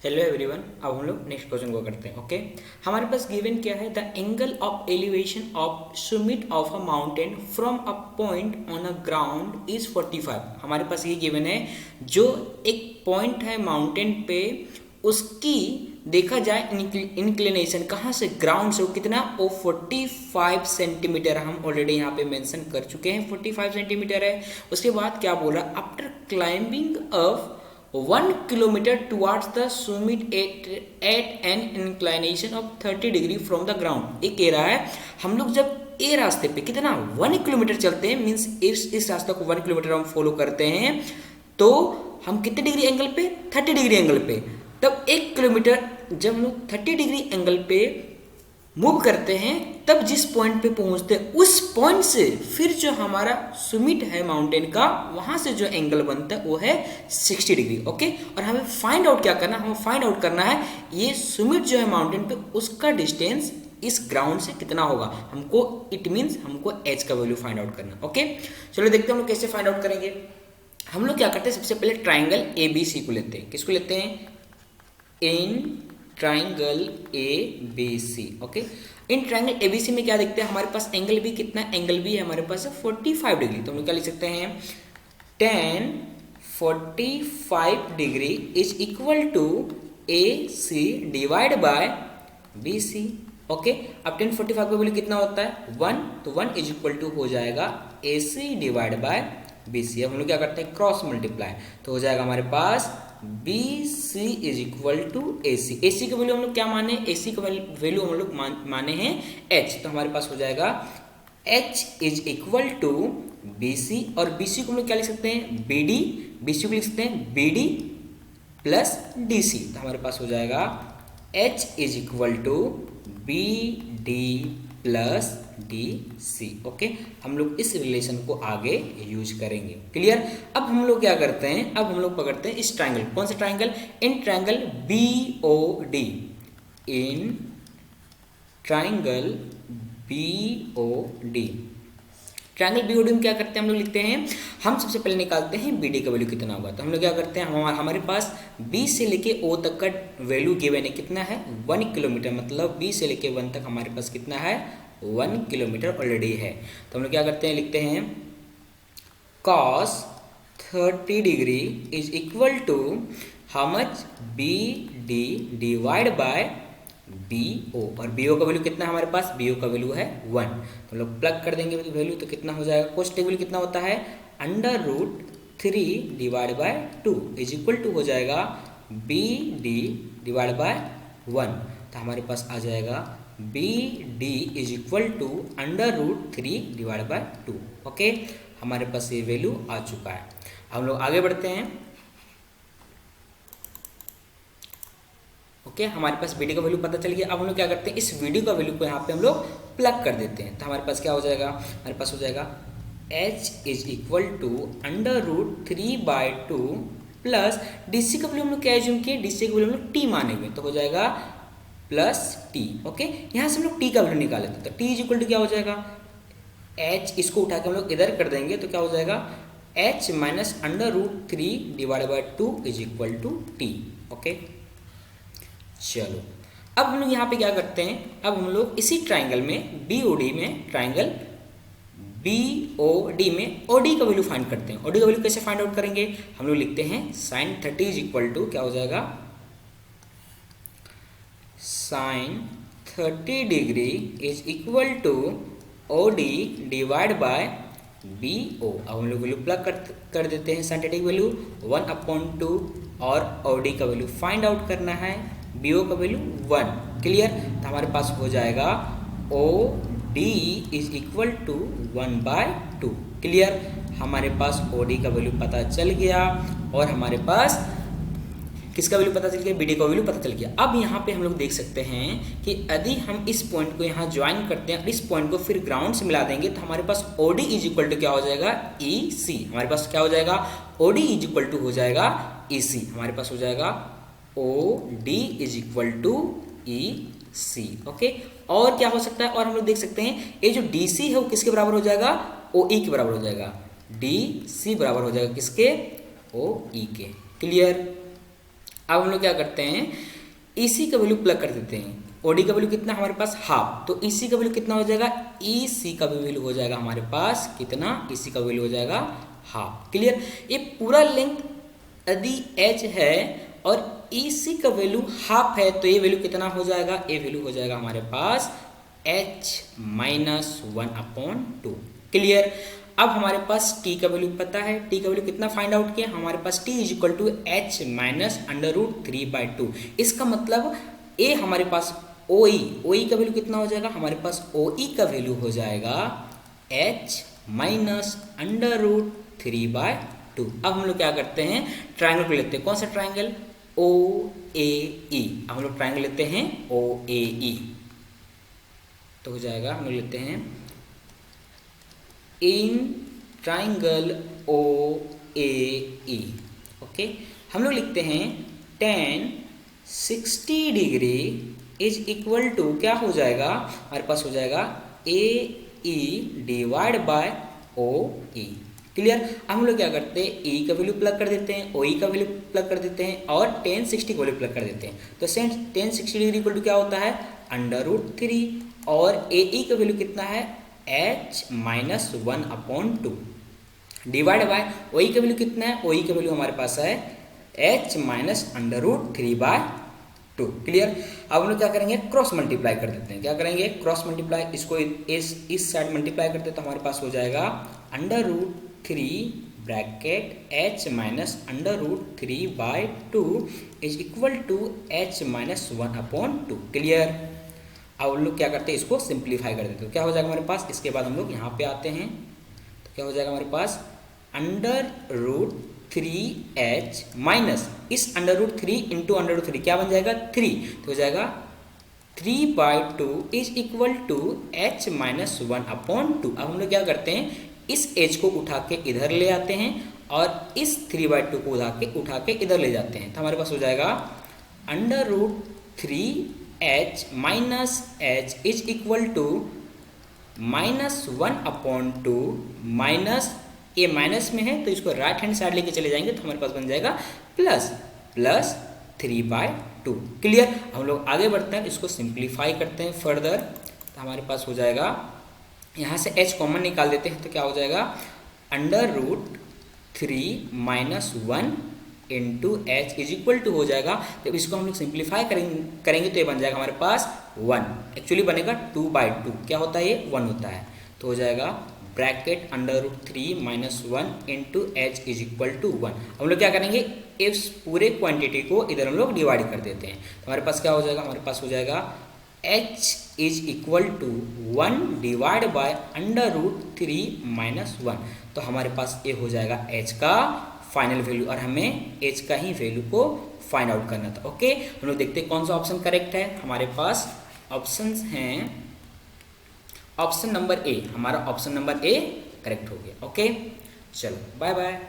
Hello everyone. अब हम लोग नेक्स्ट क्वेश्चन को करते हैं। ओके, हमारे पास गिवन क्या है, the angle of elevation of Sumit of a mountain from a point on a ground is 45। हमारे पास ये गिवन है, जो एक पॉइंट है माउंटेन पे, उसकी देखा जाए इंक्लिनेशन कहाँ से, ग्राउंड से, वो कितना, वो 45 सेंटीमीटर। हम ऑलरेडी यहाँ पे मेंशन कर चुके हैं 45 सेंटीमीटर है। उसके बाद क्या बोला, after climbing of 1 kilometre towards the summit at an inclination of 30 degree from the ground. ये कह रहा है, हम लोग जब ए रास्ते पे कितना 1 किलोमीटर चलते हैं, मीन्स इस रास्ते को 1 किलोमीटर हम फॉलो करते हैं, तो हम कितने डिग्री एंगल पे, 30 डिग्री एंगल पे। तब 1 किलोमीटर जब हम लोग 30 डिग्री एंगल पे मूव करते हैं, तब जिस पॉइंट पे पहुंचते हैं, उस पॉइंट से फिर जो हमारा सुमिट है माउंटेन का, वहां से जो एंगल बनता है वो है 60 डिग्री। ओके, और हमें फाइंड आउट क्या करना है, हमें फाइंड आउट करना है ये सुमिट जो है माउंटेन पे, उसका डिस्टेंस इस ग्राउंड से कितना होगा। हमको इट मीन्स हमको एच का वैल्यू फाइंड आउट करना। ओके, चलो देखते हैं हम लोग कैसे फाइंड आउट करेंगे। हम लोग क्या करते हैं, सबसे पहले ट्राइंगल ए बी सी को लेते हैं। किसको लेते हैं, in triangle A B C. Okay, in triangle A B C में क्या देखते हैं, हमारे पास एंगल भी कितना, एंगल भी है हमारे पास 45 डिग्री। तो हम लोग क्या लिख सकते हैं, tan 45 degree is equal to A C divide by B C. Okay, अब tan 45 का वैल्यू कितना होता है 1, तो 1 इज इक्वल टू हो जाएगा ए सी डिवाइड बाय बी सी। अब हम लोग क्या करते हैं, क्रॉस मल्टीप्लाई, तो हो जाएगा हमारे पास B C is equal to A C. A C का वैल्यू हम लोग क्या माने, ए सी का वैल्यू हम लोग माने हैं एच, तो हमारे पास हो जाएगा H is equal to B C. और बी सी को हम लोग क्या लिख सकते हैं, बी डी, बी सी को लिख सकते हैं B D plus D C. तो हमारे पास हो जाएगा H is equal to B D plus D C. Okay, हम लोग इस रिलेशन को आगे यूज करेंगे। क्लियर। अब हम लोग क्या करते हैं, अब हम लोग पकड़ते हैं इस ट्राइंगल, कौन सा triangle, in triangle B O D, in triangle B O D. Triangle B O D में क्या करते हैं, हम लोग लिखते हैं, हम सबसे पहले निकालते हैं बी डी का वैल्यू कितना होगा। तो हम लोग क्या करते हैं, हमारे पास बी से लेके ओ तक का वैल्यू गिवन है, कितना है 1 किलोमीटर, मतलब बी से लेके 1 तक हमारे पास कितना है 1 किलोमीटर ऑलरेडी है। तो हम लोग क्या करते हैं, लिखते हैं cos 30 degree is equal to how much, B D divide by B O. और बी ओ का वैल्यू कितना है हमारे पास, बी ओ का वैल्यू है 1, तो हम लोग प्लग कर देंगे वैल्यू, तो कितना हो जाएगा, कोष्टक वैल्यू कितना होता है √3 divide by 2 is equal to हो जाएगा बी डी डिवाइड बाय 1। तो हमारे पास आ जाएगा B D is equal to √3 divide by 2। Okay, हमारे पास ये वैल्यू आ चुका है। हम लोग आगे बढ़ते हैं। ओके, हमारे पास बी डी का वैल्यू पता चल गया। अब हम लोग क्या करते हैं, इस वीडियो का वैल्यू को यहाँ पे हम लोग प्लग कर देते हैं। तो हमारे पास क्या हो जाएगा, हमारे पास हो जाएगा h is equal to √3/2 plus D C का वैल्यू हम लोग क्या एज्यूम किए, डी सी का वैल्यू हम लोग टी माने हुए, तो हो जाएगा प्लस टी। ओके, यहाँ से हम लोग टी का वैल्यू निकाले थे, तो टी इज इक्वल टू क्या हो जाएगा, h, इसको उठा के हम लोग इधर कर देंगे, तो क्या हो जाएगा h minus √3 divide by 2 is equal to T. Okay, चलो अब हम लोग यहाँ पे क्या करते हैं, अब हम लोग इसी ट्राइंगल में बी ओ डी में, ट्राइंगल बी ओ डी में ओ डी का वैल्यू फाइंड करते हैं। ओ डी का वैल्यू कैसे फाइंड आउट करेंगे, हम लोग लिखते हैं साइन 30 इज इक्वल टू क्या हो जाएगा, sine 30 degree is equal to O D divide by B O. अब हम लोग वैल्यू प्लग कर देते हैं, साइन 30 वैल्यू 1/2 और ओ डी का वैल्यू फाइंड आउट करना है, बी ओ का वैल्यू 1। क्लियर। तो हमारे पास हो जाएगा O D is equal to 1/2। Clear, हमारे पास ओ डी का वैल्यू पता चल गया और हमारे पास किसका वैल्यू पता चल गया, बी डी का वैल्यू पता चल गया। अब यहाँ पे हम लोग देख सकते हैं कि यदि हम इस पॉइंट को यहाँ ज्वाइन करते हैं और इस पॉइंट को फिर ग्राउंड से मिला देंगे, तो हमारे पास O D is equal to क्या हो जाएगा, ई सी। हमारे पास क्या हो जाएगा, O D is equal to हो जाएगा ई सी। हमारे पास हो जाएगा O D is equal to E C. Okay, और क्या हो सकता है, और हम लोग देख सकते हैं ये जो डी सी है वो किसके बराबर हो जाएगा, ओ ई के बराबर हो जाएगा, डी सी बराबर हो जाएगा किसके, ओ ई के। क्लियर। अब हम लोग क्या करते हैं, EC का वैल्यू प्लग कर देते हैं। OD का वैल्यू कितना हमारे पास हाफ, तो EC का वैल्यू कितना हो जाएगा, EC का भी वैल्यू हो जाएगा हमारे पास कितना, EC का वैल्यू हो जाएगा हाफ। क्लियर। ये पूरा लेंथ यदि h है और EC का वैल्यू हाफ है तो ये वैल्यू कितना हो जाएगा, ये वैल्यू हो जाएगा हमारे पास h माइनस 1/2। क्लियर। अब हमारे पास t का वैल्यू पता है, t का वैल्यू कितना फाइंड आउट किया हमारे पास, t is equal to h minus √3/2। इसका मतलब a हमारे पास OE का वैल्यू कितना हो जाएगा हमारे पास, OE का वैल्यू हो जाएगा h माइनस √3/2। अब हम लोग क्या करते हैं, ट्राइंगल को लेते हैं। कौन सा ट्राइंगल, OAE। अब हम लोग ट्राइंगल लेते हैं OAE, तो हो जाएगा हम लोग लेते हैं इन ट्राइंगल OAE। ओके, हम लोग लिखते हैं tan 60 degree is equal to क्या हो जाएगा हमारे पास, हो जाएगा AE divide by OE। Clear. हम लोग क्या करते हैं, E का वैल्यू प्लग कर देते हैं, OE का वैल्यू प्लग कर देते हैं और tan 60 का वैल्यू प्लग कर देते हैं। तो tan 60 डिग्री इक्वल टू क्या होता है, √3 और AE का वैल्यू कितना है, h minus 1/2 divide by OE का वैल्यू कितना है, OE का वैल्यू हमारे पास है h माइनस √3/2। क्लियर। अब हम लोग क्या करेंगे, क्रॉस मल्टीप्लाई कर देते हैं। क्या करेंगे, क्रॉस मल्टीप्लाई, इसको इस साइड मल्टीप्लाई करते हैं तो हमारे पास हो जाएगा √3 bracket h minus √3/2 is equal to h minus 1/2। Clear. अब हम लोग क्या करते हैं, इसको सिंप्लीफाई कर देते हैं। क्या हो जाएगा हमारे पास, इसके बाद हम लोग यहाँ पे आते हैं तो क्या हो जाएगा हमारे पास, √3h माइनस इस √3 इंटू √3 क्या बन जाएगा 3, तो हो जाएगा 3/2 is equal to h minus 1/2। अब हम लोग क्या करते हैं, इस h को उठा के इधर ले आते हैं और इस 3/2 को उठा के इधर ले जाते हैं, तो हमारे पास हो जाएगा √3h minus h is equal to minus 1/2 minus, ये माइनस में है तो इसको राइट हैंड साइड लेके चले जाएंगे तो हमारे पास बन जाएगा प्लस 3/2। क्लियर। हम लोग आगे बढ़ते हैं, इसको सिंप्लीफाई करते हैं फर्दर, तो हमारे पास हो जाएगा, यहाँ से h कॉमन निकाल देते हैं तो क्या हो जाएगा, √3 minus 1 into H is equal to हो जाएगा। जब इसको हम लोग सिंप्लीफाई करेंगे तो ये बन जाएगा हमारे पास 1, एक्चुअली बनेगा 2/2। क्या होता है, ये 1 होता है, तो हो जाएगा bracket √3 minus 1 into H is equal to 1। हम लोग क्या करेंगे, इस पूरे क्वांटिटी को इधर हम लोग डिवाइड कर देते हैं, तो हमारे पास क्या हो जाएगा, हमारे पास हो जाएगा h is equal to 1 divide by √3 minus 1। तो हमारे पास ये हो जाएगा h का फाइनल वैल्यू और हमें h का ही वैल्यू को फाइंड आउट करना था। ओके, हम लोग देखते हैं कौन सा ऑप्शन करेक्ट है। हमारे पास ऑप्शंस हैं, ऑप्शन नंबर ए, हमारा ऑप्शन नंबर ए करेक्ट हो गया। ओके, चलो बाय बाय।